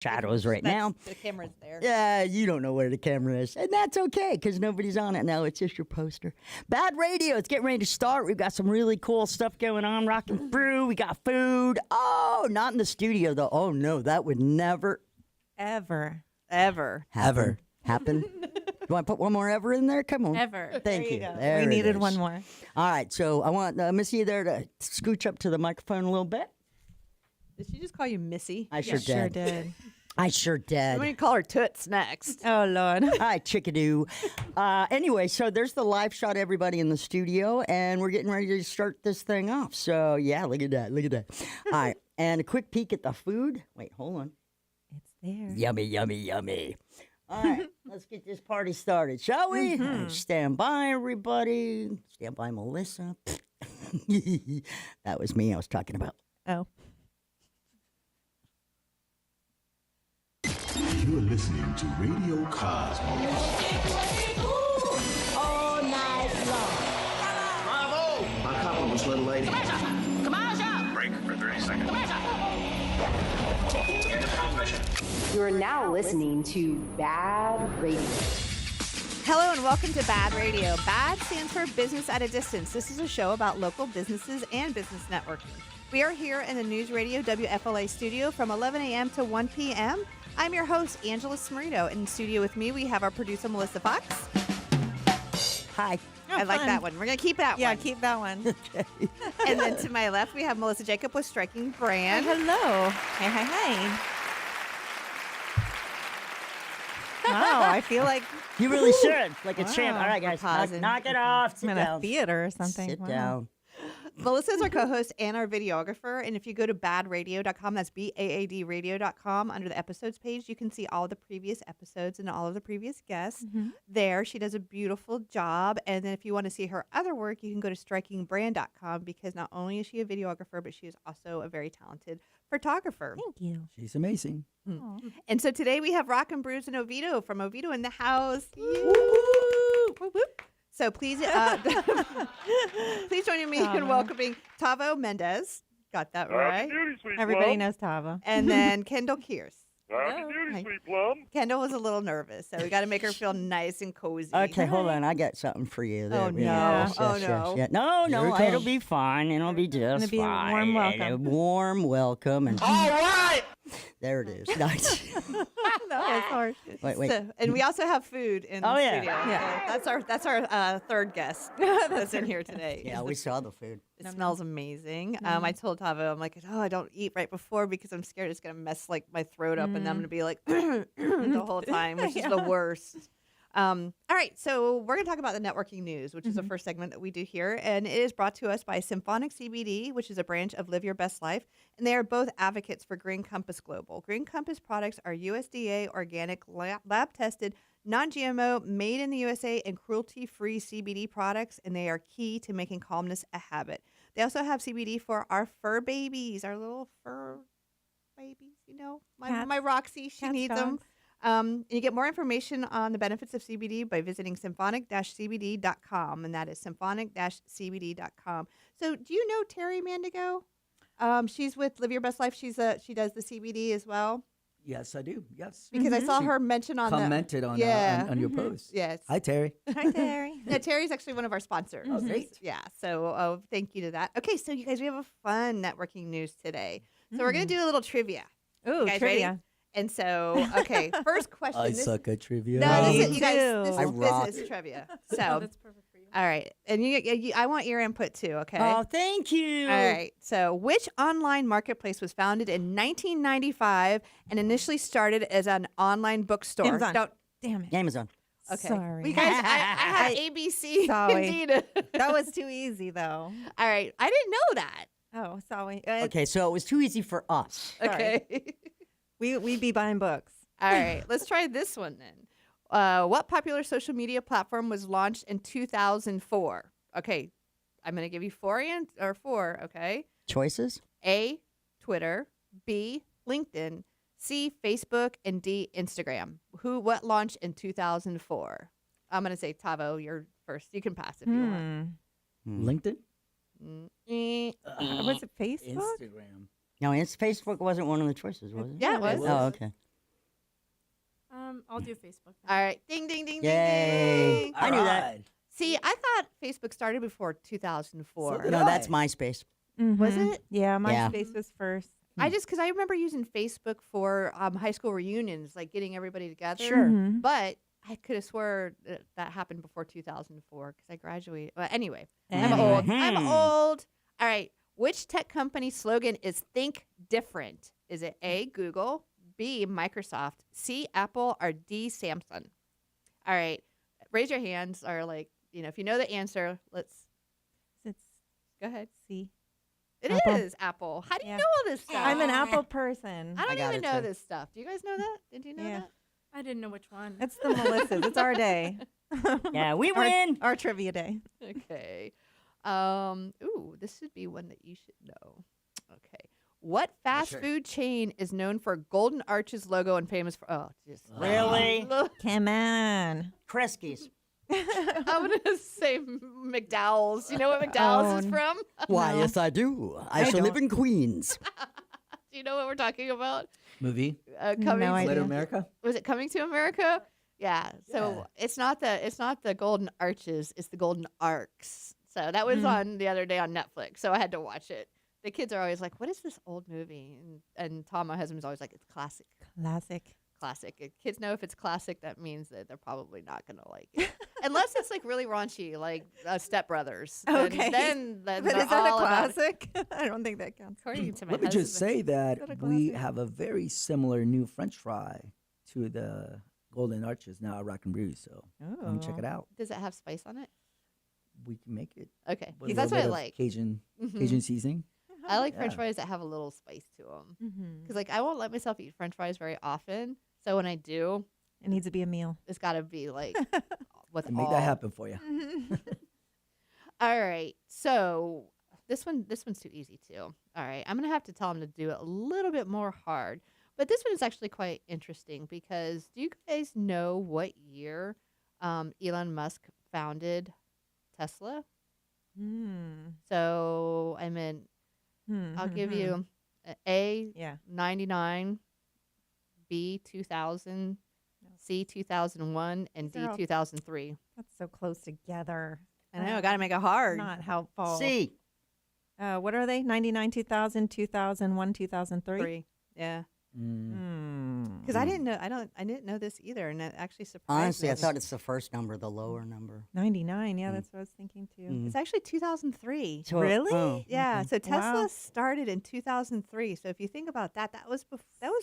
shadows right now. The camera's there. Yeah, you don't know where the camera is. And that's okay because nobody's on it now. It's just your poster. Bad Radio. It's getting ready to start. We've got some really cool stuff going on, rocking through. We got food. Oh, not in the studio, though. Oh, no, that would never Ever. happen. You want to put one more ever in there? Come on. Ever. Thank you. go. There We it needed is. one more. All right, so I want Missy there to scooch up to the microphone a little bit. Did she just call you Missy? I sure Sure did. did. I sure I'm did. going to call her Toots next. Oh, Lord. Hi, chickadoo. Anyway, so there's the live shot, everybody in the studio, and we're getting ready to start this thing off. So, yeah, look at that. Look at that. All right, and a quick peek at the food. Wait, hold on. It's there. Yummy, yummy, yummy. All right, let's get this party started, shall we? Stand by, everybody. Stand by, Melissa. That was me I was talking about. Oh. You're listening to Radio Cosmos. All night long. Bravo! My compliments, little lady. Break for 30 seconds. You are now listening to Bad Radio. Hello and welcome to Bad Radio. BAD stands for Business at a Distance. This is a show about local businesses and business networking. We are here in the News Radio WFLA studio from 11 a.m. to 1 p.m. I'm your host, Angela Smarito. In studio with me, we have our producer, Melissa Fox. Hi. I like fun. that one. We're going to keep that Yeah, one. keep that one. And then to my left, we have Melissa Jacob with Striking Brand. Hello. Hey, hey, hey. Wow, I feel like You really should. Like a champ. Wow. All right, guys. Knock, Pausing. knock it off. Sit I'm in a down. theater or something. Sit Wow. down. Melissa is our co-host and our videographer. And if you go to badradio.com, that's BAAD radio.com, under the episodes page, you can see all the previous episodes and all of the previous guests. There, she does a beautiful job. And then if you want to see her other work, you can go to strikingbrand.com because not only is she a videographer, but she is also a very talented photographer. Thank you. She's amazing. And so today we have Rock and Brews and Oviedo from Oviedo in the house. Whoop, whoop. So please, please join me in welcoming Tavo Mendez. Got that right. Everybody knows Tava. And then Kendall Kears. Hi. Sweet Plum. Kendall was a little nervous, so we got to make her feel nice and cozy. Okay, hold on. I got something for you. There. Oh, no. Yes, Oh, yes, no. yes, yes. No, Here it it'll comes. be fine. It'll be just Gonna be a fine. warm welcome. And a warm welcome. And All right! there it is. Nice. No, it's hard. Wait. So, and we also have food in Oh, the yeah. studio. Yeah. So that's our third guest that's in here today. Yeah, we saw the food. It smells amazing. I told Tavo, I'm like, oh, I don't eat right before because I'm scared it's gonna mess like my throat up, and then I'm gonna be like the whole time, which is the worst. All right, so we're gonna talk about the networking news, which is the first segment that we do here, and it is brought to us by Symphonic CBD, which is a branch of Live Your Best Life, and they are both advocates for Green Compass Global. Green Compass products are USDA organic, lab tested, non-GMO, made in the USA, and cruelty-free CBD products, and they are key to making calmness a habit. They also have CBD for our fur babies, our little fur babies. You know, Cats. my Roxy, she Cats, needs them. dogs. And you get more information on the benefits of CBD by visiting symphonic-cbd.com, and that is symphonic-cbd.com. So, do you know Terry Mandigo? She's with Live Your Best Life. She does the CBD as well. Yes, I do. Yes. Because I saw She her mention on commented on, Yeah. on your post. Yes. Hi, Terry. Hi, Terry. Yeah, Terry's actually one of our sponsors. Oh, great. Yeah, so thank you to that. Okay, so you guys, we have a fun networking news today. So we're going to do a little trivia. Ooh, guys trivia. ready? And so, okay, first question. I This- suck at trivia. No, Me this is, you guys, too. this I is rock. business trivia. So, all right. And I want your input too, okay? Oh, thank you. All right. So, which online marketplace was founded in 1995 and initially started as an online bookstore? Amazon. Don't, Damn it. Amazon. okay. Sorry. Well, you guys, I had ABC. Sorry. Indeed. That was too easy, though. All right. I didn't know that. Oh, sorry. Okay, so it was too easy for us. Okay. We'd be buying books. All right. Let's try this one then. What popular social media platform was launched in 2004? Okay. I'm going to give you four, okay? Choices? A, Twitter, B, LinkedIn, C, Facebook, and D, Instagram. What launched in 2004? I'm going to say, Tavo, you're first. You can pass if you want. LinkedIn? Was it Facebook? Instagram. No, Facebook wasn't one of the choices, was it? Yeah, it was. Oh, okay. I'll do Facebook. All right. Ding, ding, ding, Yay. ding, ding. I knew that. Alright. See, I thought Facebook started before 2004. So did No, I. that's MySpace. Was Mhm. it? Yeah, Yeah. MySpace was first. I just, because I remember using Facebook for high school reunions, like getting everybody together. Sure. Mhm. But I could have swore that happened before 2004 because I graduated. Well, anyway, I'm Anyway. old. I'm Hmm. old. All right. Which tech company slogan is "Think Different"? Is it A, Google, B, Microsoft, C, Apple, or D, Samsung? All right. Raise your hands, or like, if you know the answer, let's It's go ahead. C. It is Apple. Apple. How do you Yeah. know all this stuff? I'm an Apple person. I don't got even it, know too. this stuff. Do you guys know that? Did you know Yeah. that? I didn't know which one. It's the Melissas. It's our day. Yeah, we Our- win. Our trivia day. Okay. Ooh, this should be one that you should know. Okay. What fast sure. food chain is known for Golden Arches logo and famous for just Really? Come on. Kreskies. I'm gonna say McDowell's. You know what McDowell's is Oh, from? Why, No. yes, I do. I, I shall live don't. in Queens. Do you know what we're talking about? Movie. Coming No to, idea. Little America. was it Coming to America? Yeah. So Yeah. it's not the Golden Arches, it's the Golden Arcs. So that was Mhm. on the other day on Netflix. So I had to watch it. The kids are always like, "What is this old movie?" And Tom, my husband's always like, "It's classic, Classic. classic." If kids know if it's classic, that means that they're probably not gonna like it, unless it's like really raunchy, like Step Brothers. Okay. Then But they're is that a all about it. classic? I don't think that counts. According to my Let me just husband. say that that a we classic? have a very similar new French fry to the Golden Arches now at Rock and Brew. So come check it out. Does it have spice on it? We can make it. Okay, with a that's little what I bit of like. Cajun Mhm. Cajun seasoning. I like French Yeah. fries that have a little spice to them. Mm-hmm. Because like I won't let myself eat French fries very often. So when I do, It needs to be a meal. it's got to be like with Can make all. that happen for you. All right. So this one's too easy too. All right. I'm gonna have to tell him to do it a little bit more hard. But this one is actually quite interesting because do you guys know what year Elon Musk founded Tesla? Mm. So I mean, I'll give you A Yeah. 99, B 2000, C 2001, and These D are all- 2003. That's so close together. I know, got to make it hard. Not helpful. C. What are they? 99, 2000, 2001, 2003? Three. Yeah. Mm. Because I didn't know. I didn't know this either, and it actually surprised Honestly, me. I thought it's the first number, the lower number. 99. Yeah, that's what I was thinking too. Mm. It's actually 2003. So- Really? oh, Yeah. okay. So Tesla Wow. started in 2003. So if you think about that, that was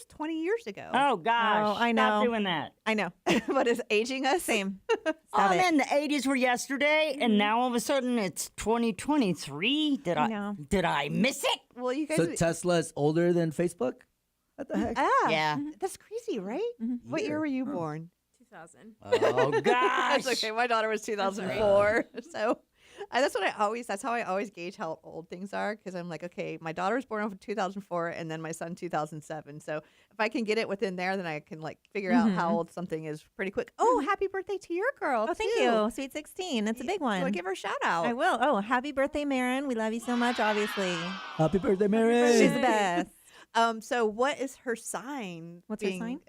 20 years ago. Oh, gosh. I Stop know. doing that. I know. What is aging us? Same. Oh, Stop it. man, the 80s were yesterday, and now all of a sudden it's 2023. I know. Did I miss it? Well, you guys. So Tesla is older than Facebook? What the heck? Yeah. That's crazy, right? Mhm. What year were you Huh. born? 2000. Oh, gosh. That's okay. My daughter was 2004. So that's how I always gauge how old things are. Cause I'm like, okay, my daughter was born in 2004 and then my son 2007. So if I can get it within there, then I can like figure out how old something is pretty quick. Oh, happy birthday to your girl. Oh, thank too. you. Sweet 16. It's a big one. So give her a shout out. I will. Oh, happy birthday, Marin. We love you so much, obviously. Happy birthday, Mary. She's the best. So what is her sign? What's her being,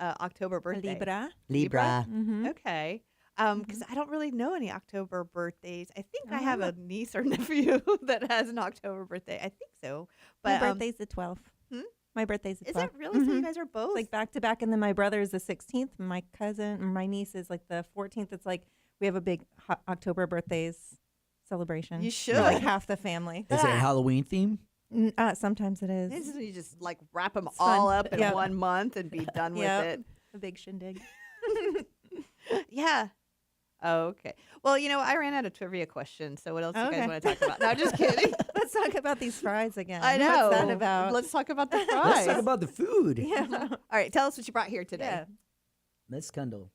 October A birthday. Libra. Libra. Mm-hmm. Okay. Because I don't really know any October birthdays. I think I have a niece or nephew that has an October birthday. I think so. My But birthday's the 12th. Hmm? My birthday's the 12th. is it really? So you Mhm. guys are both Like back to back, and then my brother's the 16th. My cousin, my niece is like the 14th. It's like we have a big October birthdays celebration. You should. For, like half the family. Is it a Halloween theme? Sometimes it is. This is when you just like wrap them It's all fun. up in Yep. 1 month and be done with Yep. it. A big shindig. Yeah. Oh, okay. Well, I ran out of trivia questions. So what else do you Okay. guys want to talk about? No, just kidding. Let's talk about these fries again. I know. What's that about? Let's talk about the Let's fries. talk about the food. yeah. All right. Tell us what you brought here today. Yeah. Miss Kendall.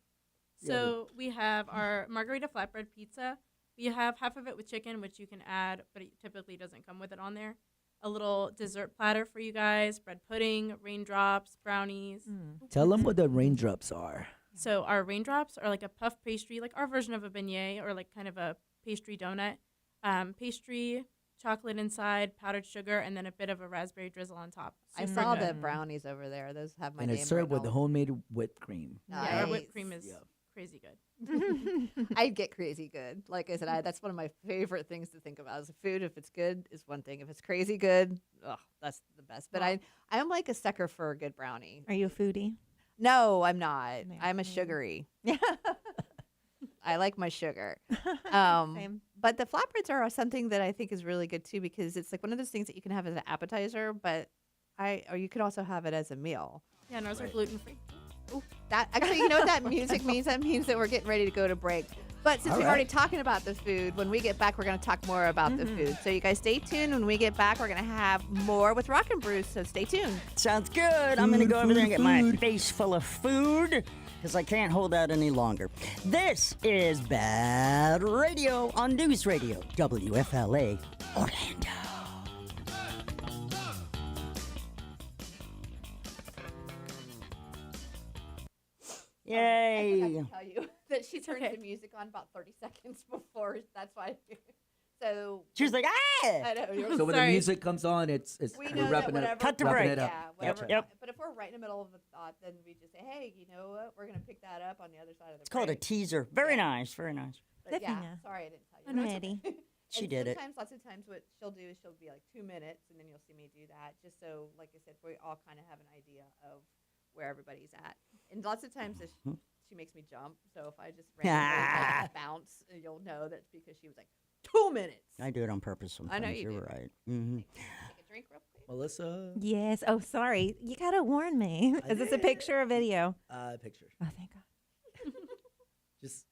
So we have our margarita flatbread pizza. We have half of it with chicken, which you can add, but it typically doesn't come with it on there. A little dessert platter for you guys, bread pudding, raindrops, brownies. Tell them what the raindrops are. So our raindrops are like a puff pastry, like our version of a beignet or like kind of a pastry donut. Pastry, chocolate inside, powdered sugar, and then a bit of a raspberry drizzle on top. I Super saw good. the brownies over there. Those have my And name it's served with written the all homemade whipped cream. Yeah, our whipped Nice. cream is Yeah. crazy good. I'd get crazy good. Like I said, that's one of my favorite things to think about. Is food. If it's good, is one thing. If it's crazy good, that's the best. But I'm like a sucker for a good brownie. Are you a foodie? No, I'm not. Man. I'm a sugary. Yeah. I like my sugar. Same. But the flatbreads are something that I think is really good too, because it's like one of those things that you can have as an appetizer, but or you could also have it as a meal. Yeah, and ours are gluten free. That actually, you know what that music means? That means that we're getting ready to go to break. But since All we're already right. talking about the food, when we get back, we're going to talk more about the food. So you guys stay tuned. When we get back, we're going to have more with Rock and Brews. So stay tuned. Sounds good. I'm going to go over there and get my face full of food because I can't hold out any longer. This is Bad Radio on News Radio, WFLA, Orlando. I Yay. forgot to tell you that she turned the music on about 30 seconds before. That's why. So She was like, ah! I know. You're So when the Sorry. music comes on, it's we we're know that wrapping it whatever. up. Cut to wrapping break. it up. Yeah, whatever. Yep. But if we're right in the middle of a thought, then we just say, hey, you know what? We're going to pick that up on the other side of the It's called a break. teaser. Very Yeah. nice. Very nice. But yeah, Cliffhanger. sorry I didn't tell you. I'm No, it's ready. okay. She And did it. sometimes, lots of times, what she'll do is she'll be like 2 minutes, and then you'll see me do that, just so, like I said, we all kind of have an idea of where everybody's at. And lots of times she makes me jump, so if I just randomly like, bounce, you'll know that's because she was like 2 minutes. I do it on purpose sometimes. I know you You're do. right. Mm-hmm. Take a drink real quick. Melissa, Yes. Oh, sorry. You gotta warn me. Is this a picture or video? picture. Oh, thank God. Just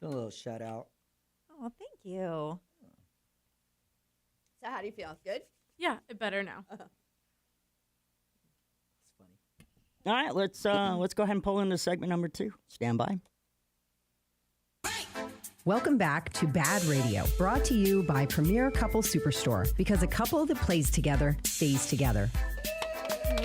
do a little shout out. Oh, thank you. So how do you feel? Good? Yeah, better now. It's funny. All right, let's go ahead and pull into segment number 2. Stand by. Welcome back to Bad Radio, brought to you by Premier Couple Superstore, because a couple that plays together stays together.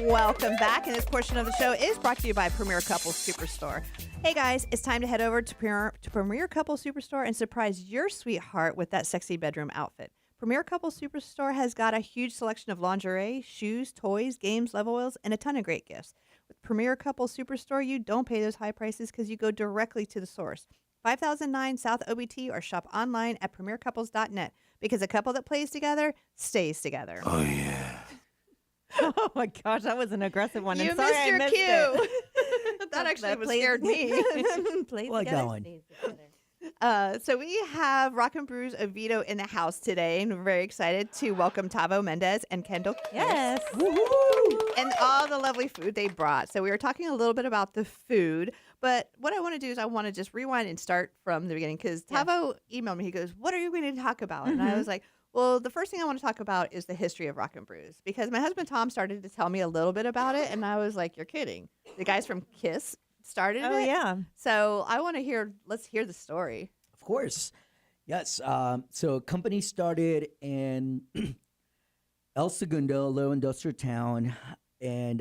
Welcome back, and this portion of the show is brought to you by Premier Couple Superstore. Hey guys, it's time to head over to Premier Couple Superstore and surprise your sweetheart with that sexy bedroom outfit. Premier Couple Superstore has got a huge selection of lingerie, shoes, toys, games, love oils, and a ton of great gifts. With Premier Couple Superstore, you don't pay those high prices because you go directly to the source. 5009 South OBT, or shop online at premiercouples.net, because a couple that plays together stays together. Oh, yeah. Oh my gosh, that was an aggressive one. You I'm sorry missed I your missed cue. it. That actually That was plays- scared me. plays Like that together, one. stays together. So we have Rock and Brews Oviedo in the house today, and we're very excited to welcome Tavo Mendez and Kendall Kiss Yes. and all the lovely food they brought. So we were talking a little bit about the food, but what I want to do is I want to just rewind and start from the beginning, because Tavo emailed me. He goes, "What are you going to talk about?" And I was like, well, the first thing I want to talk about is the history of Rock and Brews, because my husband Tom started to tell me a little bit about it, and I was like, "You're kidding." The guys from Kiss started Oh, it. yeah. So I want to hear. Let's hear the story. Of course. Yes. So company started in El Segundo, a little industrial town in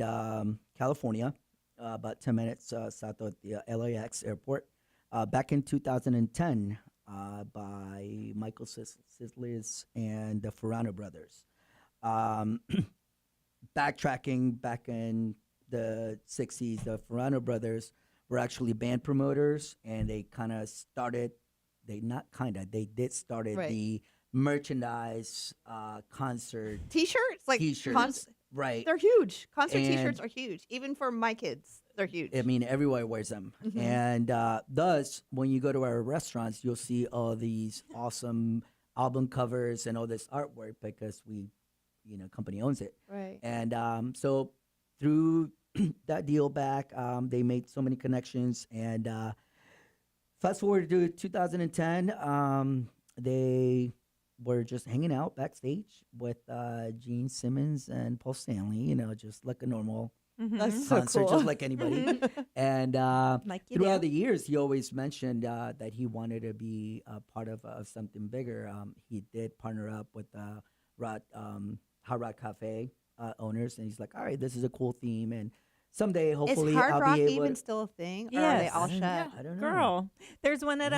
California, about 10 minutes south of the LAX airport, back in 2010 by Michael Sislis and the Ferrano brothers. Backtracking back in the 60s, the Ferrano brothers were actually band promoters, and they kind of started, they did started Right. the merchandise concert T-shirts, like T-shirts, right. they're huge. Concert And- T-shirts are huge, even for my kids. They're huge. I mean, everywhere wears them. Mhm. And thus, when you go to our restaurants, you'll see all these awesome album covers and all this artwork, because company owns it. Right. And so through that deal back, they made so many connections. And fast forward to 2010, they were just hanging out backstage with Gene Simmons and Paul Stanley, just like a normal That's so concert, cool. just like anybody. And Like you throughout do. the years, he always mentioned that he wanted to be a part of something bigger. He did partner up with Hot Rod Cafe owners, and he's like, all right, this is a cool theme. And someday, hopefully, Is Hard I'll Rock be able even to, still a thing? Or are they Yes. all I don't- shut? I don't know. Girl, there's one at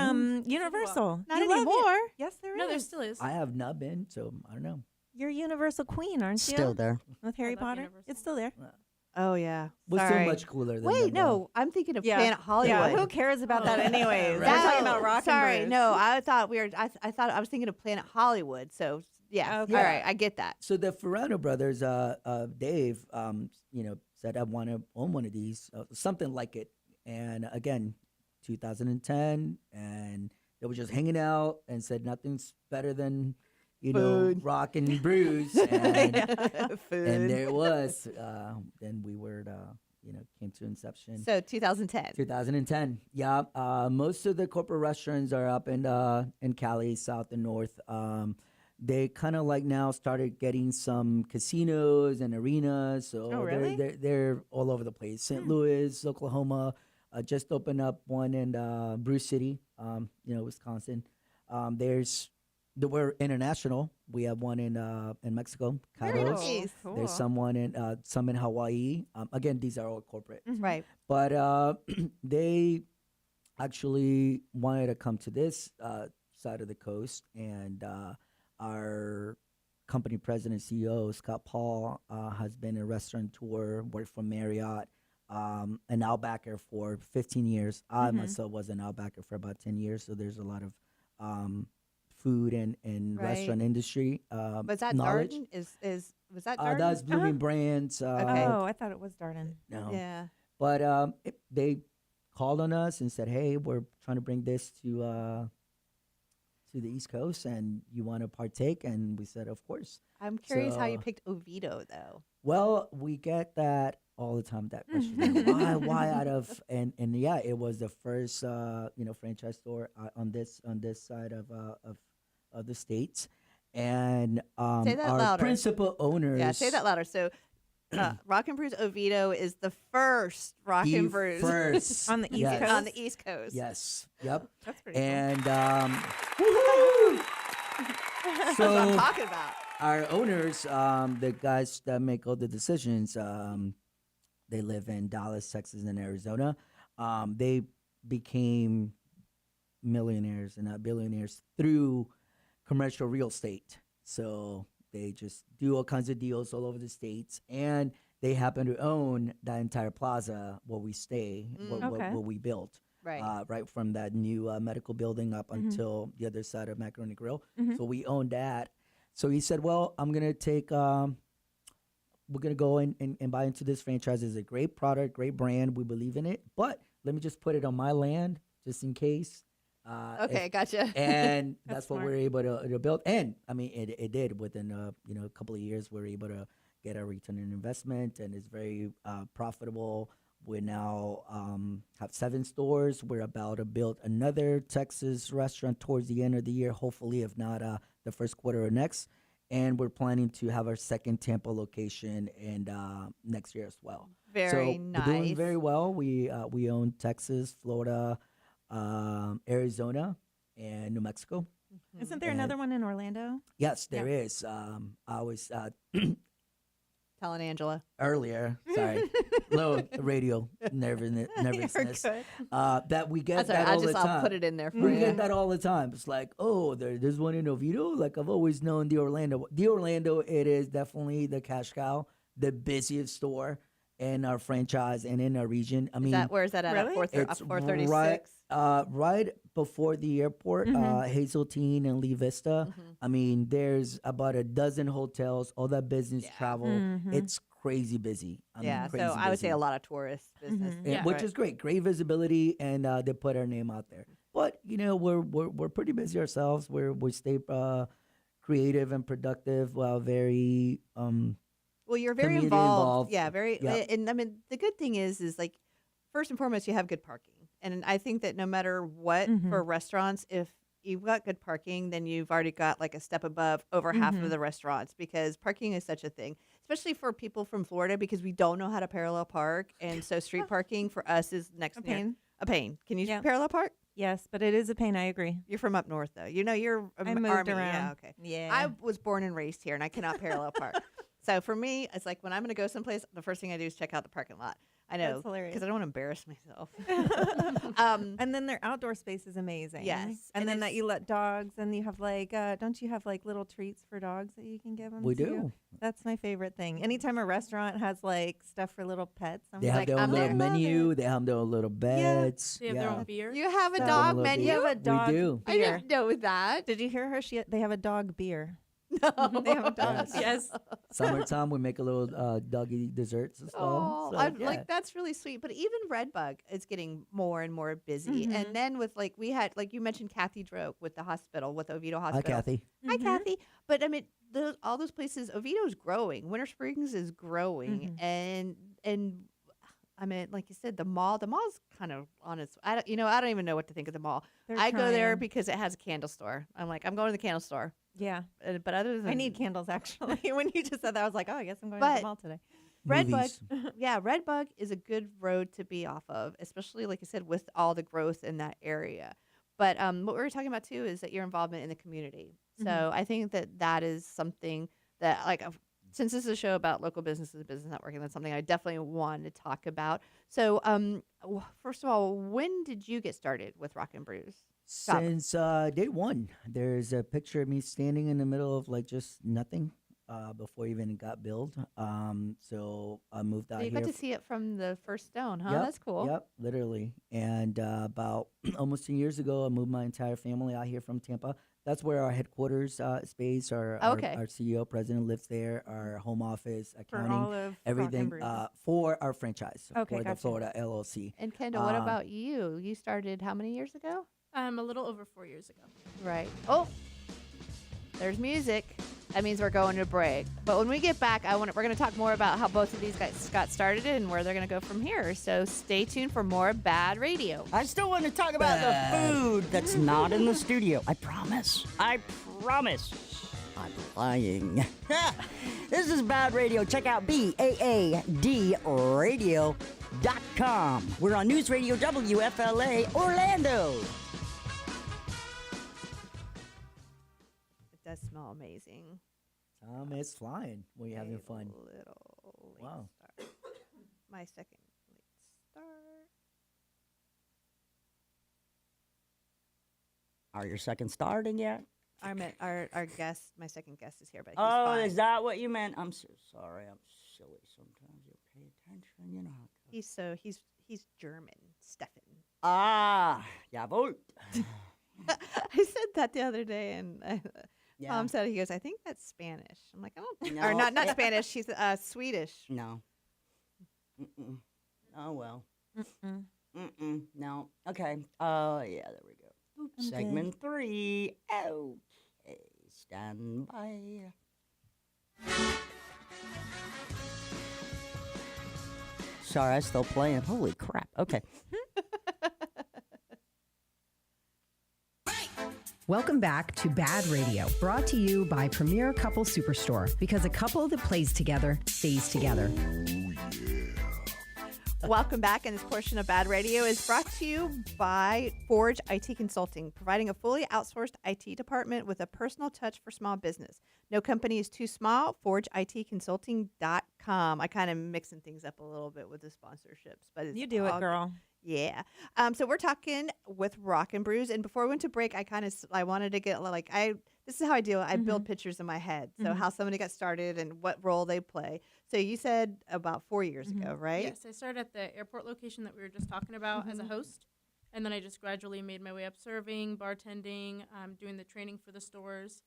Universal. Not You love it. anymore. Yes, there is. No, there still is. I have not been, so I don't know. You're Universal Queen, aren't you? Still there. With Harry love Potter. Universal. It's still there. Oh yeah. Was so Sorry. much cooler than Wait, them, though. no. I'm thinking of Planet Hollywood. Yeah, who cares about that anyways? We're That- talking about Rock Sorry, and Bruce. no. I thought we were. I thought I was thinking of Planet Hollywood. So yeah. Okay. All right, I get that. So the Ferrano brothers, Dave, said I want to own one of these, something like it. And again, 2010, and they were just hanging out and said nothing's better than, Food. rock and brews. And, Food. and there it was. Then we were, came to inception. So 2010. 2010. Yeah. Most of the corporate restaurants are up in Cali, south and north. They kind of like now started getting some casinos and arenas. So Oh, really? they're all over the place. St. Louis, Oklahoma, just opened up one in Bruce City, Wisconsin. We're international. We have one in Mexico, Very Carlos. nice. There's someone some in Hawaii. Again, these are all corporate. Right. But they actually wanted to come to this side of the coast, and our company president CEO Scott Paul has been a restaurateur, worked for Marriott, an Outbacker for 15 years. I myself was an Outbacker for about 10 years, so there's a lot of food and Right. restaurant industry Was that knowledge. Darden? Was that Darden? That's Blooming Brands. Oh, I thought it was Darden. No. Yeah. But they called on us and said, "Hey, we're trying to bring this to the East Coast, and you want to partake?" And we said, "Of course." I'm curious how you So- picked Oviedo though. Well, we get that all the time. That question, why out of and yeah, it was the first franchise store on this side of the states, and Say that our louder. principal owners. Yeah, say that louder. So, Rock and Brews Oviedo is the first Rock the and Brews first On the East yes. Coast? on the East Coast. Yes. Yep. That's pretty cool. And That's what I'm so talking about. our owners, the guys that make all the decisions, they live in Dallas, Texas, and Arizona. They became millionaires and not billionaires through commercial real estate. So they just do all kinds of deals all over the states, and they happen to own that entire plaza where we stay, Okay. what we built. Right. Right from that new medical building up until the other side of Macaroni Grill. So we owned that. So he said, "Well, I'm gonna take. We're gonna go and buy into this franchise. It's a great product, great brand. We believe in it. But let me just put it on my land, just in case." Okay, gotcha. And that's what smart. we're able to build. And I mean, it did within a couple of years. We're able to get a return on investment, and it's very profitable. We now have 7 stores. We're about to build another Texas restaurant towards the end of the year, hopefully, if not the first quarter of next. And we're planning to have our second Tampa location and next year as well. Very so nice. We're doing very well. We own Texas, Florida, Arizona, and New Mexico. Isn't there And- another one in Orlando? Yes, there is. I was Telling Angela. earlier. Sorry, little radio nervousness. good. That we get That's all right. that all I'll the time. I'll put it in there for We you. get that all the time. It's like, oh, there's one in Oviedo. Like I've always known the Orlando. The Orlando, it is definitely the cash cow, the busiest store in our franchise and in our region. I mean, Where is that at? Really? it's 436? right before the airport, Hazeltine and Lee Vista. I mean, there's about a dozen hotels, all that business travel. It's crazy busy. I mean, Yeah, so crazy I would say busy. a lot of tourist business. And- which is great, great visibility, and they put our name out there. But we're pretty busy ourselves. We stay creative and productive while very Well, you're very community involved. involved. Yeah, very. Yeah. And I mean, the good thing is like, first and foremost, you have good parking. And I think that no matter what for restaurants, if you've got good parking, then you've already got like a step above over half of the restaurants, because parking is such a thing, especially for people from Florida, because we don't know how to parallel park. And so street parking for us is next A near- pain. A pain. Can you Yeah. parallel park? Yes, but it is a pain. I agree. You're from up north, though. You're I moved Army. around. Yeah, okay. Yeah. I was born and raised here, and I cannot parallel park. So for me, it's like when I'm going to go someplace, the first thing I do is check out the parking lot. I know, That's hilarious. because I don't want to embarrass myself. And then their outdoor space is amazing. Yes, And and then that it's- you let dogs, and you have like, don't you have like little treats for dogs that you can give them? We do. That's my favorite thing. Anytime a restaurant has like stuff for little pets, I'm They have like, their own I'm little gonna love menu. They have their own little beds. They have their own beer. You have a So- dog Little menu? beer. You have a dog We do. I beer. didn't know that. Did you hear her? They have a dog beer. No. They have a dog. Yes. Yes. Summertime, we make a little doggy desserts and stuff. Oh, So, I'm yeah. like that's really sweet. But even Redbug is getting more and more busy. Mhm. And then with like we had like you mentioned Kathy Droke with the hospital with Oviedo Hi, Hospital. Kathy. Hi, Mhm. Kathy. But I mean, all those places, Oviedo's growing. Winter Springs is growing, and I mean, like you said, the mall's kind of on its. I don't even know what to think of the mall. They're I go there trying. because it has a candle store. I'm like, I'm going to the candle store. Yeah. But other than I need candles actually. When you just said that, I was like, oh, I guess I'm going to But- the mall today. Redbug, Movies. yeah, Redbug is a good road to be off of, especially like you said, with all the growth in that area. But what we were talking about too is that your involvement in the community. So I think that is something that like since this is a show about local businesses and business networking, that's something I definitely want to talk about. So first of all, when did you get started with Rock and Brews? Stop. Since day one, there's a picture of me standing in the middle of like just nothing before it even got built. So I moved out So you here. got to see it from the first stone, huh? Yep, That's cool. Yep, literally. And about almost 10 years ago, I moved my entire family out here from Tampa. That's where our headquarters space, Okay. our CEO, president lives there, our home office, For accounting, all of Rock and everything Brews. for our franchise, Okay, for the gotcha. Florida LLC. And Kendall, what Um, about you? You started how many years ago? A little over 4 years ago. Right. Oh, there's music. That means we're going to break. But when we get back, we're going to talk more about how both of these guys got started and where they're going to go from here. So stay tuned for more Bad Radio. I still want to talk about the food that's not in the studio. I promise. I promise. I'm lying. This is Bad Radio. Check out BAAD Radio.com. We're on News Radio WFLA Orlando. It does smell amazing. It's flying when you're having fun. Little late Wow. start. My second late start. Are your second starting yet? Our guest, my second guest is here, but he's Oh, fine. is that what you meant? I'm so sorry. I'm silly sometimes. You pay attention, you know. How it goes. He's German, Stefan. Ah, jawohl. I said that the other day, and Yeah. Tom said, he goes, I think that's Spanish. I'm like, oh, No, or not it- Spanish. She's Swedish. No. Mm-mm. Oh, well. Mm-mm. Mm-mm. No. Okay. Oh, yeah, there we go. I'm good. Segment 3. Okay. Stand by. Sorry, I'm still playing. Holy crap. Okay. Welcome back to Bad Radio, brought to you by Premier Couple Superstore, because a couple that plays together stays together. Welcome back, and this portion of Bad Radio is brought to you by Forge IT Consulting, providing a fully outsourced IT department with a personal touch for small business. No company is too small. ForgeITConsulting.com. I kind of mixing things up a little bit with the sponsorships, but it's You do it, all- girl. Yeah. So we're talking with Rock and Brews, and before we went to break, I wanted to get like this is how I do it. I build pictures in my head, so how somebody got started and what role they play. So you said about 4 years ago, right? Yes, I started at the airport location that we were just talking about as a host. And then I just gradually made my way up serving, bartending, doing the training for the stores,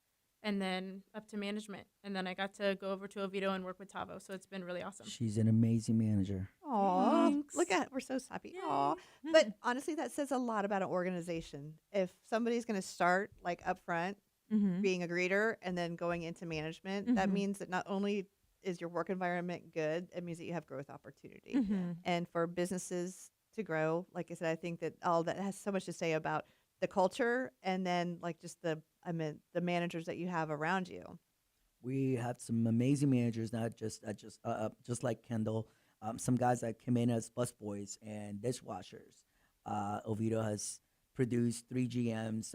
and then up to management. And then I got to go over to Oviedo and work with Tavo. So it's been really awesome. She's an amazing manager. Aw, Thanks. look at we're so happy. Yay. Aw. But honestly, that says a lot about an organization. If somebody's going to start like up front, Mm-hmm. being a greeter, and then going into management, that means that not only is your work environment good, it means that you have growth opportunity. And for businesses to grow, like I said, I think that all that has so much to say about the culture, and then like just the managers that you have around you. We have some amazing managers, not just just like Kendall. Some guys that come in as busboys and dishwashers. Oviedo has produced 3 GMs.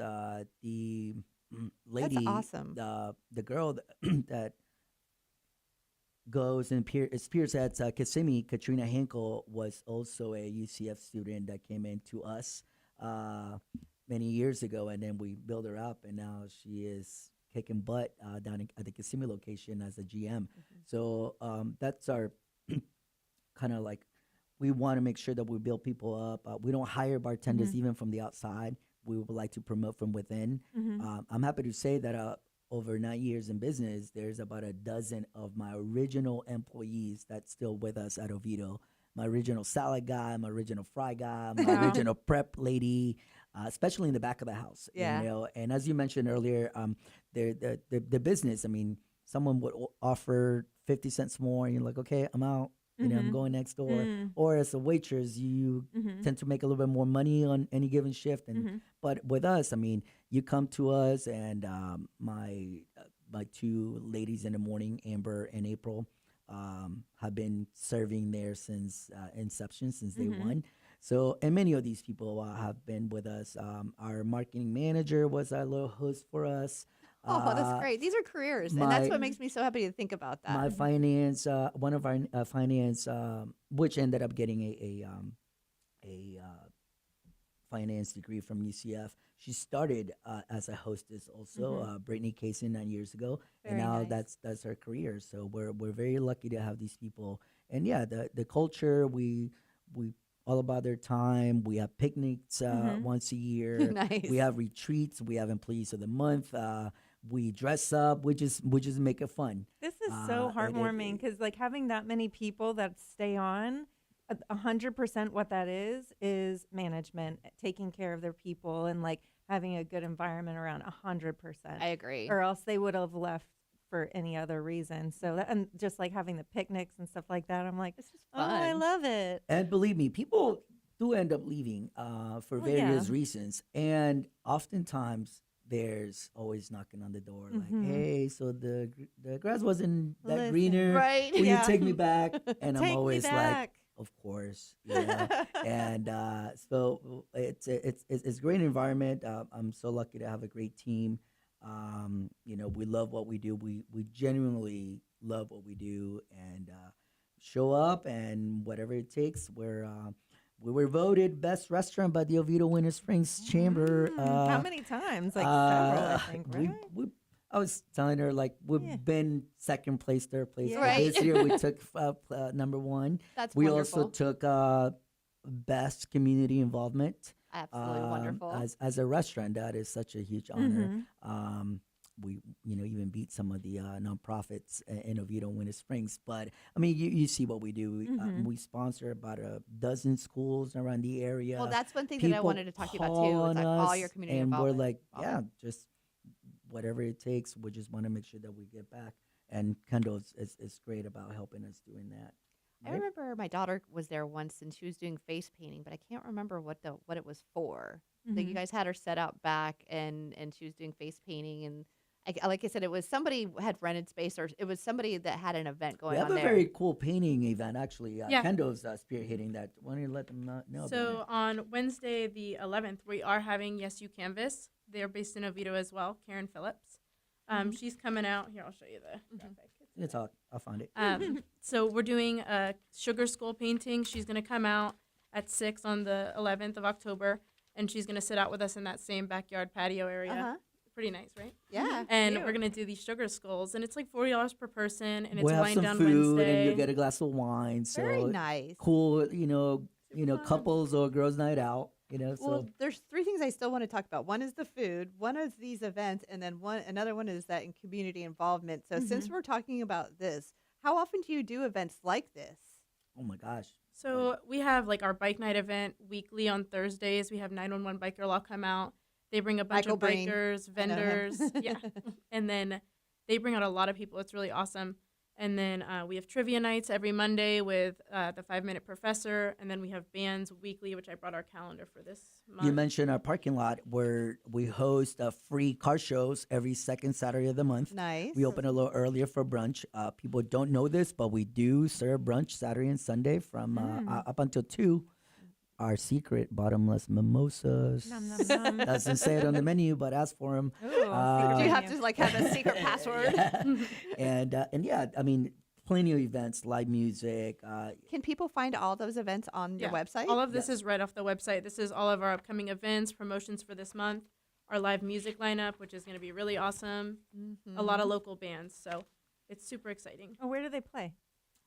The lady, awesome. The girl that goes and spearheads Kissimmee, Katrina Hinkle was also a UCF student that came into us many years ago, and then we built her up, and now she is kicking butt down at the Kissimmee location as a GM. So that's our kind of like, we want to make sure that we build people up. We don't hire bartenders even from the outside. We would like to promote from within. I'm happy to say that over 9 years in business, there's about a dozen of my original employees that's still with us at Oviedo. My original salad guy, my original fry guy, my original prep lady, especially in the back of the house. Yeah. You know, and as you mentioned earlier, the business, I mean, someone would offer 50 cents more, and you're like, okay, I'm out. You know, I'm going next door. Or as a waitress, you tend to make a little bit more money on any given shift. And but with us, I mean, you come to us, and my two ladies in the morning, Amber and April, have been serving there since inception, since day one. So, and many of these people have been with us. Our marketing manager was our little host for us. Oh, that's great. These are careers, and that's what makes me so happy to think about that. My finance, one of our finance, which ended up getting a finance degree from UCF. She started as a hostess also, Brittany Kaysen 9 years ago, and now that's her career. So we're very lucky to have these people. And yeah, the culture, we all about their time. We have picnics once a year. Nice. We have retreats. We have employees of the month. We dress up. We just make it fun. This is so heartwarming because like having that many people that stay on, 100% what that is management, taking care of their people and like having a good environment around 100%. I agree. Or else they would have left for any other reason. So that, and just like having the picnics and stuff like that, I'm like, This is oh, I fun. love it. And believe me, people do end up leaving for various reasons. And oftentimes there's always knocking on the door like, hey, so the grass wasn't that Listen. greener. Right. Will Yeah. you take me back? And I'm Take me always like, back. of course. Yeah. And so it's a great environment. I'm so lucky to have a great team. You know, we love what we do. We genuinely love what we do, and show up, and whatever it takes. We were voted best restaurant by the Oviedo Winter Springs Chamber. How many times? Like several, I think, right? I was telling her, like, we've been second place, third place. Yeah. But Right. this year we took number one. That's We wonderful. also took best community involvement. Absolutely wonderful. As a restaurant, that is such a huge honor. We, even beat some of the nonprofits in Oviedo, Winter Springs. But I mean, you see what we do. We sponsor about a dozen schools around the area. Well, that's one thing that I People wanted to talk to you about call too. Is on like all us, your community and involvement. we're like, yeah, just whatever it takes. We just want to make sure that we get back. And Kendall is great about helping us doing that. I remember my daughter was there once and she was doing face painting, but I can't remember what it was for. Like you guys had her set out back and she was doing face painting, and like I said, it was somebody had rented space, or it was somebody that had an event going We have on a there. very cool painting event, actually. Yeah. Kendall's spearheading that. Why don't you let them know about So it? on Wednesday, the 11th, we are having Yes You Canvas. They're based in Oviedo as well. Karen Phillips. She's coming out. Here, I'll show you the graphic. It's all, I'll find it. So we're doing a sugar skull painting. She's going to come out at 6 on the 11th of October, and she's going to sit out with us in that same backyard patio area. Pretty nice, right? Yeah. And Cute. we're going to do these sugar skulls, and it's like $40 per person, and it's We'll have wine some down food, Wednesday. and you'll get a glass of wine. So Very nice. cool, couples or girls' night out. So Well, there's three things I still want to talk about. One is the food, one is these events, and then another one is that in community involvement. So since we're talking about this, how often do you do events like this? oh my gosh. So we have like our bike night event weekly on Thursdays. We have 911 Biker Law come out. They bring a bunch Michael of Breen. bikers, I know him. vendors, yeah, and then they bring out a lot of people. It's really awesome. And then we have trivia nights every Monday with the 5-Minute Professor, and then we have bands weekly, which I brought our calendar for this month. You mentioned our parking lot where we host free car shows every second Saturday of the month. Nice. We open a little earlier for brunch. People don't know this, but we do serve brunch Saturday and Sunday from up until 2. Our secret bottomless mimosas. Nom, nom, nom. Doesn't say it on the menu, but ask for them. Ooh, Do you have to like have a secret password? And yeah, I mean, plenty of events, live music. Can people find all those events on your website? All of this is right off the website. This is all of our upcoming events, promotions for this month, our live music lineup, which is going to be really awesome. A lot of local bands, so it's super exciting. Oh, where do they play?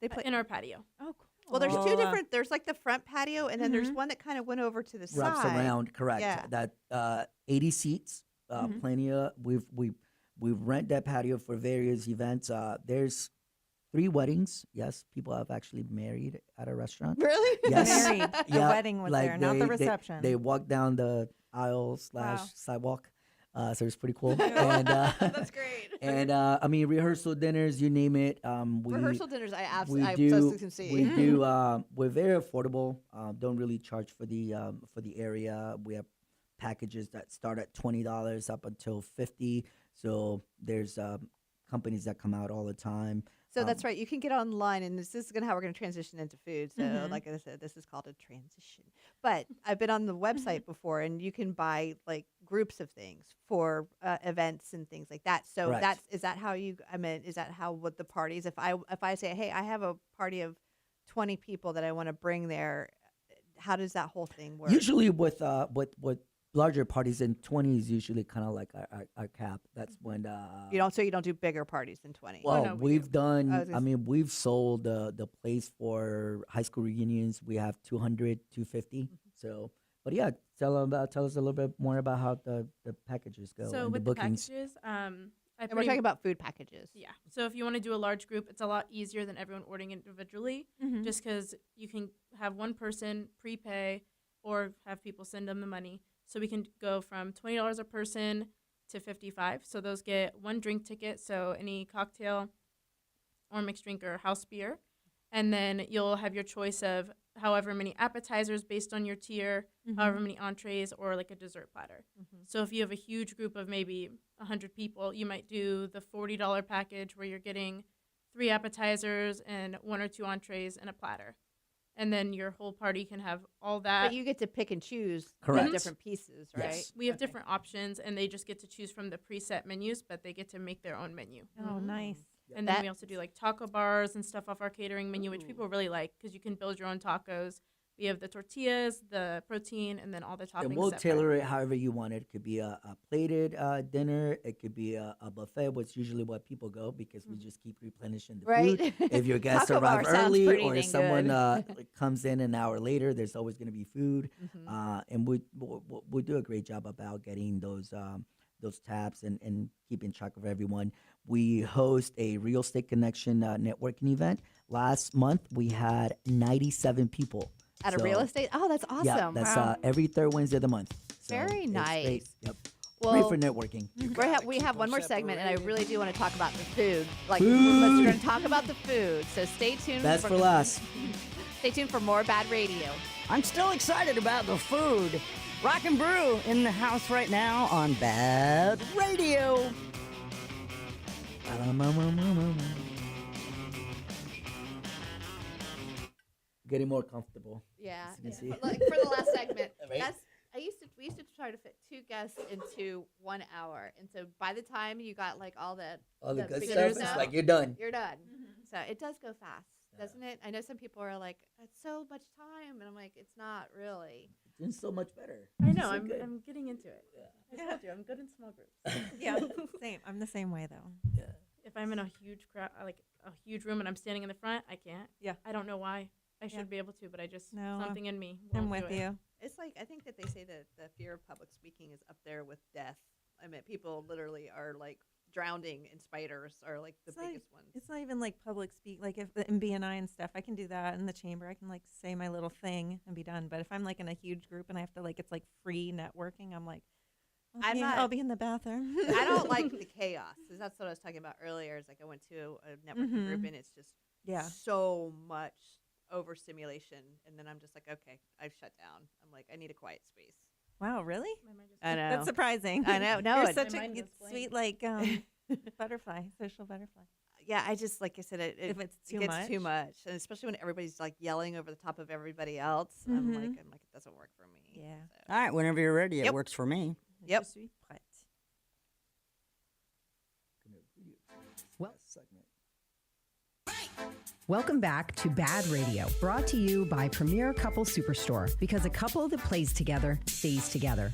They play in our patio. Oh, cool. Well, there's two different. There's like the front patio, and then there's one that kind of went over to the wraps side. around, correct? Yeah. That 80 seats, plenty of. We've rent that patio for various events. There's 3 weddings. Yes, people have actually married at a restaurant. Really? Yes. Married. The wedding was there, not the reception. They walked down the aisle / Wow. sidewalk. So it's pretty cool. And That's great. and I mean, rehearsal dinners, you name it. Rehearsal dinners, I we absolutely do. can see. We do. We're very affordable. Don't really charge for the area. We have packages that start at $20 up until $50. So there's companies that come out all the time. So that's right. You can get online, and this is how we're going to transition into food. So, like I said, this is called a transition. But I've been on the website before, and you can buy like groups of things for events and things like that. So Correct. is that how you? I mean, is that how what the parties? If I say, hey, I have a party of 20 people that I want to bring there, how does that whole thing work? Usually with larger parties, and 20 is usually kind of like our cap. That's when you don't do bigger parties than 20. Well, no, we've done. I was gonna mean, we've sold the place for high school reunions. We have 200, 250. So, but yeah, tell us a little bit more about how the packages go So and with the the bookings. packages, and we're talking about food packages. Yeah. So if you want to do a large group, it's a lot easier than everyone ordering individually, just because you can have one person prepay or have people send them the money. So we can go from $20 a person to $55. So those get one drink ticket, so any cocktail or mixed drink or house beer. And then you'll have your choice of however many appetizers based on your tier, however many entrees, or like a dessert platter. So if you have a huge group of maybe 100 people, you might do the $40 package where you're getting 3 appetizers and 1 or 2 entrees and a platter. And then your whole party can have all that. But you get to pick and choose Correct. the different pieces, right? Yes. We have different options, and they just get to choose from the preset menus, but they get to make their own menu. Oh, nice. And then we also do like taco bars and stuff off our catering menu, which people really like because you can build your own tacos. We have the tortillas, the protein, and then all the toppings. And we'll separate. tailor it however you want it. It could be a plated dinner. It could be a buffet, which is usually what people go because we just keep replenishing the Right. food. If your guests Taco bar arrive sounds early pretty or dang if someone good. comes in an hour later, there's always going to be food. And we do a great job about getting those tabs and keeping track of everyone. We host a Real Estate Connection networking event. Last month, we had 97 people. At a So, real estate? Oh, that's awesome. Yeah, that's every third Wednesday of the month. So Very it's nice. great. Yep. Well, Great for networking. we have one more segment, and I really do want to talk about the food. Like, Food. we're going to talk about the food. So stay tuned. That's for last. Stay tuned for more Bad Radio. I'm still excited about the food. Rock and Brew in the house right now on Bad Radio. Getting more comfortable. Yeah. As you can see. Like, for the last segment, Right. we used to try to fit 2 guests into 1 hour, and so by the time you got like all the All the good beginner stuff, it's like you're done. you're done. So it does go fast, doesn't it? I know some people are like, it's so much time, and I'm like, it's not really. Doing so much better. I know. So I'm good. getting into it. I told you I'm good in small groups. Yeah, same. I'm the same way though. Yeah. If I'm in a huge crowd, like a huge room, and I'm standing in the front, I can't. Yeah. I don't know why. I should Yeah. be able to, but I just No, something in me. I'm won't with do it. you. It's like I think that they say that the fear of public speaking is up there with death. I mean, people literally are like drowning, and spiders are like the It's like- biggest ones. It's not even like public speak. Like if in BNI and stuff, I can do that in the chamber. I can like say my little thing and be done. But if I'm like in a huge group and I have to like, it's like free networking. I'm like, I'm okay, not- I'll be in the bathroom. I don't like the chaos. 'Cause that's what I was talking about earlier. Is like I went to a networking group, and it's just Yeah. so much overstimulation, and then I'm just like, okay, I've shut down. I'm like, I need a quiet space. Wow, really? My mind just I know. That's surprising. I know. No, You're it- such My a mind was blank. sweet like butterfly, social butterfly. yeah, I just like I said, it If it's it too gets much. too much, and especially when everybody's like yelling over the top of everybody else. I'm like, it doesn't work for me. Yeah. So. All right, whenever you're ready, it Yep. works for me. Yep. Je suis prête. Well, segment. Welcome back to Bad Radio, brought to you by Premier Couple Superstore, because a couple that plays together stays together.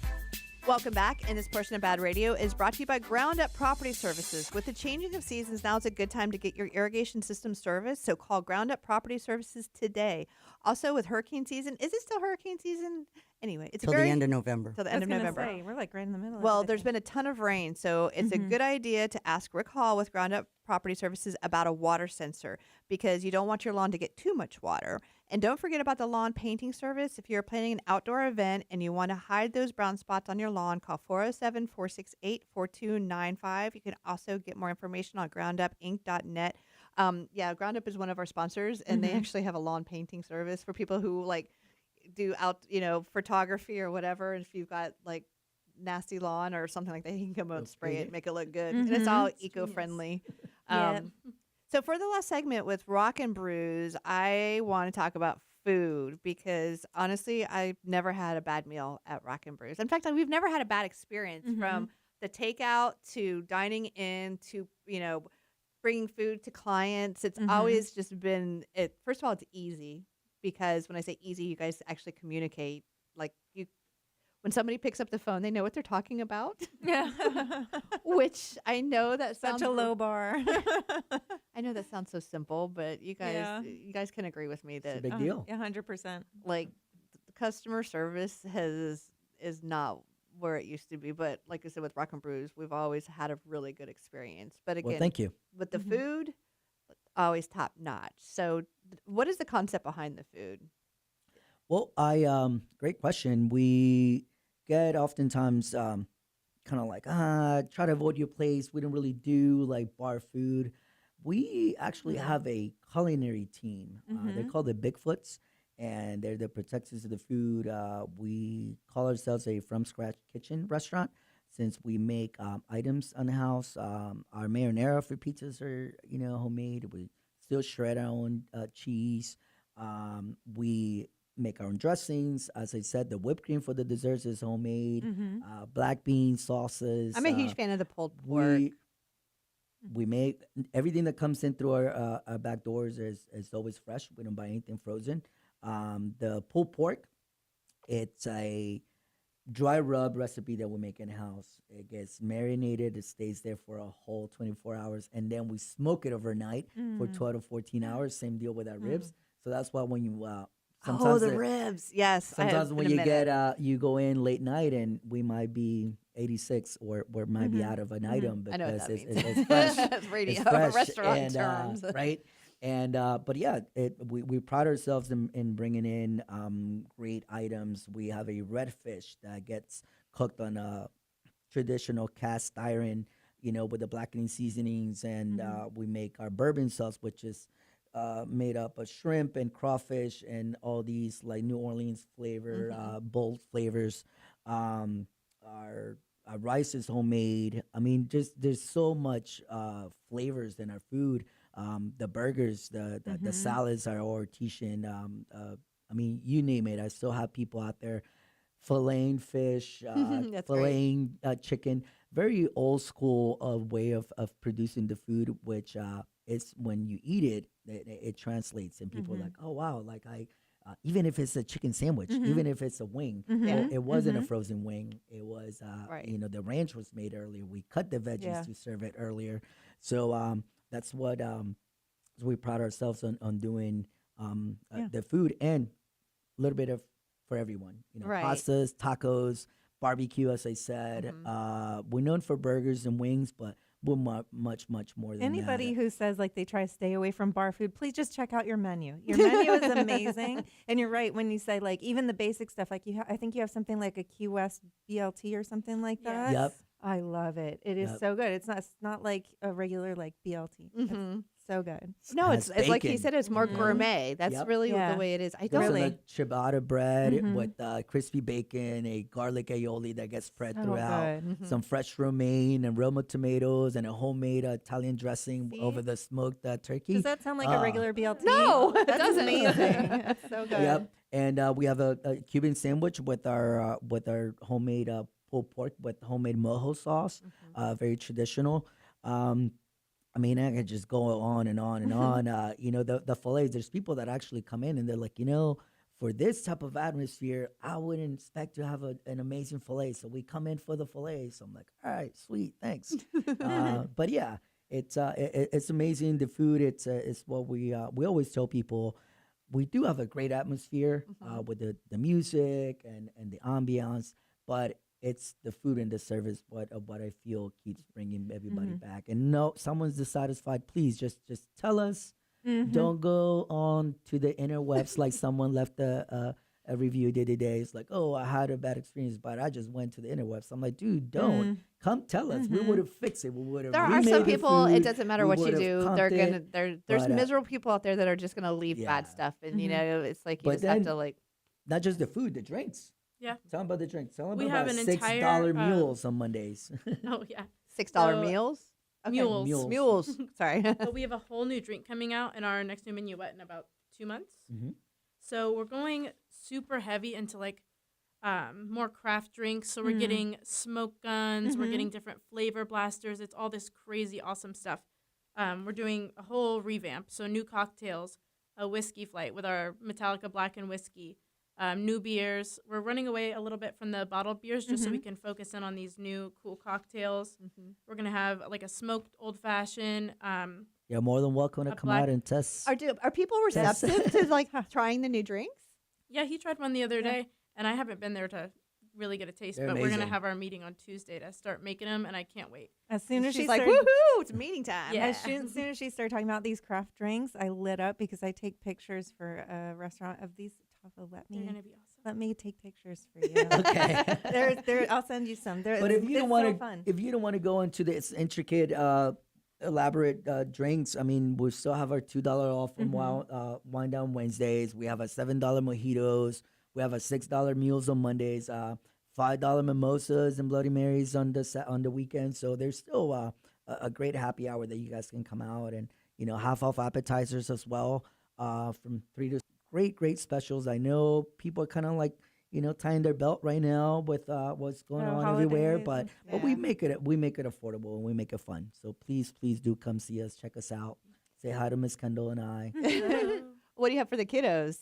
Welcome back. And this portion of Bad Radio is brought to you by Ground Up Property Services. With the changing of seasons, now is a good time to get your irrigation system serviced. So call Ground Up Property Services today. Also, with hurricane season, is it still hurricane season? Anyway, it's Till the end of November. Till the I end was of gonna November. say, we're like right in the middle. Well, of there's been a ton of rain, so it's a good idea to ask Rick Hall with Ground Up Property Services about a water sensor, because you don't want your lawn to get too much water. And don't forget about the lawn painting service. If you're planning an outdoor event and you want to hide those brown spots on your lawn, call 407-468-4295. You can also get more information on groundupinc.net. Yeah, Ground Up is one of our sponsors, and they actually have a lawn painting service for people who like do photography or whatever. And if you've got like nasty lawn or something like that, you can come out and spray it, make it look good. And it's all eco-friendly. So for the last segment with Rock and Brews, I want to talk about food, because honestly, I've never had a bad meal at Rock and Brews. In fact, we've never had a bad experience from the takeout to dining in to, bringing food to clients. It's always just been it. First of all, it's easy, because when I say easy, you guys actually communicate. Like when somebody picks up the phone, they know what they're talking about. Yeah. Which I know that Such sounds a low bar. I know that sounds so simple, but you guys can agree with me that It's a big deal. 100%. like the customer service is not where it used to be. But like I said, with Rock and Brews, we've always had a really good experience. But again, Well, thank you. with the food, always top notch. So what is the concept behind the food? Well, great question. We get oftentimes kind of like, try to avoid your place. We don't really do like bar food. We actually have a culinary team. They're called the Bigfoots, and they're the protectors of the food. We call ourselves a from scratch kitchen restaurant, since we make items on the house. Our marinara for pizzas are homemade. We still shred our own cheese. We make our own dressings. As I said, the whipped cream for the desserts is homemade. Black bean sauces. I'm a huge fan of the pulled pork. We make everything that comes in through our back doors is always fresh. We don't buy anything frozen. The pulled pork, it's a dry rub recipe that we make in house. It gets marinated. It stays there for a whole 24 hours, and then we smoke it overnight for 12 to 14 hours. Same deal with our ribs. So that's why when you sometimes the ribs, yes. Sometimes when you get you go in late night and we might be 86 or we might be out of an item I know what because that means. it's fresh. It's radio, It's fresh restaurant and, terms. right? And but yeah, we pride ourselves in bringing in great items. We have a redfish that gets cooked on a traditional cast iron, with the blackening seasonings, and we make our bourbon sauce, which is made up of shrimp and crawfish and all these like New Orleans flavor, bold flavors. Our rice is homemade. I mean, just there's so much flavors in our food. The burgers, the salads are artesian. I mean, you name it. I still have people out there filleting fish, filleting chicken. Very old school way of producing the food, which is when you eat it, it translates, and people are like, oh wow, like even if it's a chicken sandwich, even if it's a wing, well, it wasn't a frozen wing. It was, the ranch was made earlier. We cut the veggies to serve it earlier. So that's what we pride ourselves on doing the food, and a little bit of for everyone. Pastas, tacos, barbecue, as I said. We're known for burgers and wings, but we're much more than Anybody that. who says like they try to stay away from bar food, please just check out your menu. Your menu is amazing. And you're right when you say like even the basic stuff, like I think you have something like a Key West BLT or something like that. Yep. I love it. It is so good. It's not like a regular like BLT. It's so good. No, Has it's like he bacon. said, it's more gourmet. That's really the way it is. I don't There's a ciabatta bread with crispy bacon, a garlic aioli that gets spread So throughout, good. some fresh romaine and Roma tomatoes, and a homemade Italian dressing over the smoked turkey. Does that sound like a regular BLT? No, it That's doesn't. amazing. That's so good. Yep. And we have a Cuban sandwich with our homemade pulled pork with homemade mojo sauce, very traditional. I mean, I could just go on and on and on. You know, the fillets, there's people that actually come in and they're like, you know, for this type of atmosphere, I wouldn't expect to have an amazing fillet. So we come in for the fillet. So I'm like, all right, sweet, thanks. But yeah, it's amazing. The food, it's what we always tell people. We do have a great atmosphere with the music and the ambiance, but it's the food and the service what I feel keeps bringing everybody back. And no, someone's dissatisfied, please just tell us. Don't go on to the interwebs like someone left a review the other day. It's like, oh, I had a bad experience, but I just went to the interwebs. I'm like, dude, don't come tell us. We would have fixed it. We would have. There are some people. Food, it doesn't matter what you do. They're gonna. There's but, miserable people out there that are just gonna leave yeah. bad stuff, and you know, it's like you But just have then- to like. not just the food, the drinks. Yeah. Tell them about the drinks. Tell them We about have an $6 entire, meals on Mondays. Oh yeah. $6 So, meals. Okay. Mules. Mules. Sorry. But we have a whole new drink coming out in our next new minuet in about 2 months. So we're going super heavy into like more craft drinks. So we're getting smoke guns. We're getting different flavor blasters. It's all this crazy awesome stuff. We're doing a whole revamp. So new cocktails, a whiskey flight with our Metallica Black and Whiskey, new beers. We're running away a little bit from the bottled beers just so we can focus in on these new cool cocktails. We're going to have like a smoked old fashioned. You're more than welcome to A come black- out and test. Are people receptive to like trying the new drinks? Yeah, he tried one the other day, and I haven't been there to really get a taste. They're but we're going to amazing. have our meeting on Tuesday to start making them, and I can't wait. As soon as She's she like, started, woohoo! It's meeting time. Yeah. as soon as she started talking about these craft drinks, I lit up because I take pictures for a restaurant of these. Taco, They're going to be awesome. let me take pictures for you. Okay. I'll send you some. But if you don't want to, fun. if you don't want to go into this intricate, elaborate drinks, I mean, we still have our $2 off from Wine Down Wednesdays. We have a $7 mojitos. We have a $6 meals on Mondays. $5 mimosas and Bloody Marys on the weekend. So there's still a great happy hour that you guys can come out and half off appetizers as well. From 3 to great specials. I know people are kind of like tying their belt right now with what's going on everywhere, holidays but we make it affordable and we make it fun. So please do come see us, check us out, say hi to Miss Kendall and I. What do you have for the kiddos?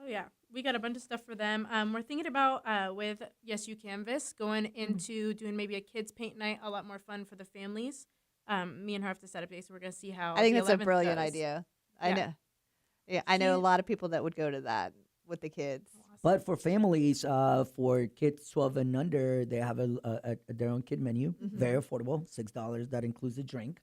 Oh, yeah. We got a bunch of stuff for them. We're thinking about, with Yes You Canvas, going into doing maybe a kids paint night, a lot more fun for the families. Me and her have to set up days, so we're going to see how I think the that's a 11th brilliant goes. idea. I Yeah. know. Yeah, I know a lot of people that would go to that with the kids. But for families, for kids 12 and under, they have their own kid menu, very affordable, $6. That includes a drink,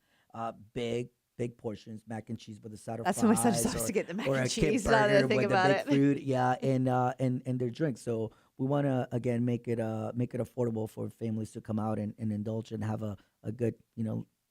big portions, mac and cheese with a side of That's fries. so much supposed to get the mac or and a kid cheese. Now that I burger think with about the it. big fruit, yeah, and their drinks. So we want to again make it affordable for families to come out and indulge and have a good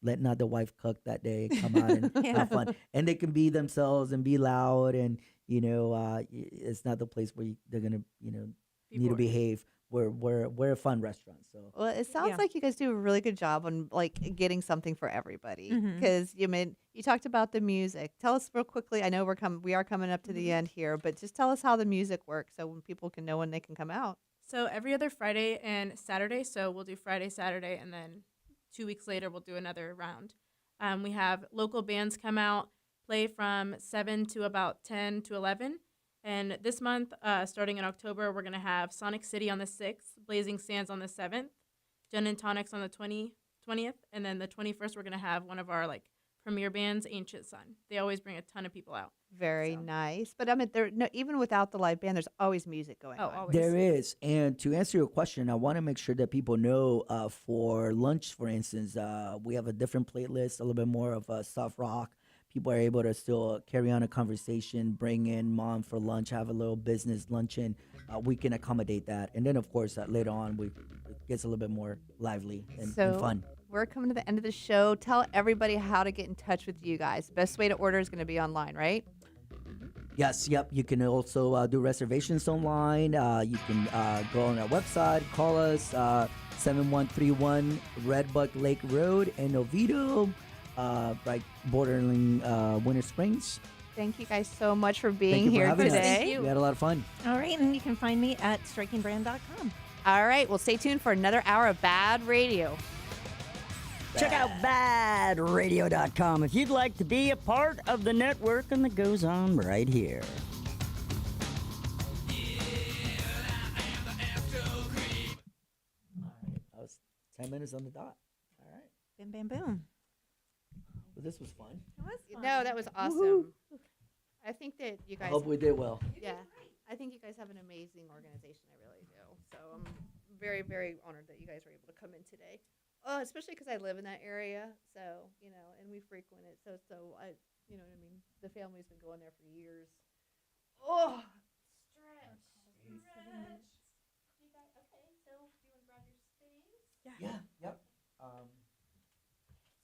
let not the wife cook that day, come out and have fun, and they can be themselves and be loud, and it's not the place where they're gonna need to behave. We're a fun restaurant, so. Well, it sounds like you guys do a really good job on like getting something for everybody. Because you talked about the music. Tell us real quickly. I know we are coming up to the end here, but just tell us how the music works so when people can know when they can come out. So every other Friday and Saturday. So we'll do Friday, Saturday, and then 2 weeks later we'll do another round. We have local bands come out, play from 7 to about 10 to 11. And this month, starting in October, we're going to have Sonic City on the 6th, Blazing Sands on the 7th, Gin and Tonics on the 20th, and then the 21st, we're going to have one of our premier bands, Ancient Sun. They always bring a ton of people out. Very nice. But I mean, even without the live band, there's always music going on. Always. There is. And to answer your question, I want to make sure that people know for lunch, for instance, we have a different playlist, a little bit more of soft rock. People are able to still carry on a conversation, bring in mom for lunch, have a little business luncheon. We can accommodate that. And then, of course, later on, it gets a little bit more lively and fun. We're coming to the end of the show. Tell everybody how to get in touch with you guys. Best way to order is going to be online, right? Yes, yep. You can also do reservations online. You can go on our website, call us, 7131 Redbud Lake Road in Oviedo, right bordering Winter Springs. Thank you guys so much for Thank being you for here having us. today. We had a lot of fun. All right, and you can find me at strikingbrand.com. All right, well, stay tuned for another hour of Bad Radio. Check out badradio.com if you'd like to be a part of the network and that goes on right here. All right, that was 10 minutes on the dot. All right. Bam, bam, boom. Well, this was fun. It was fun. No, that was awesome. I think that you I guys. hope we did well. Yeah, I think you guys have an amazing organization. I really do. So I'm very, very honored that you guys were able to come in today. Especially because I live in that area, so and we frequent it. So I, you know what I mean. The family's been going there for years. Oh, stretch. You guys, okay? So do you want to grab your things? Yeah. Yep.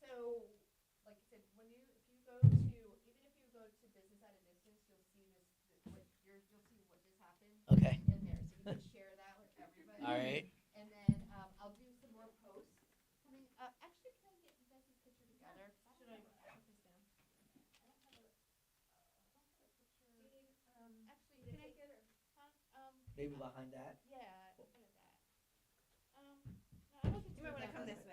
So, like I said, if you go to business at a distance, you'll see you'll see what just happened. Okay. In there, so you can share that with everybody. All right. And then I'll do some more posts coming up. Actually, can I get you guys' picture together? Should I put this down? I don't have a picture. Actually, can I get her? Maybe behind that. Yeah, in front of that. No, I don't think you might want to come this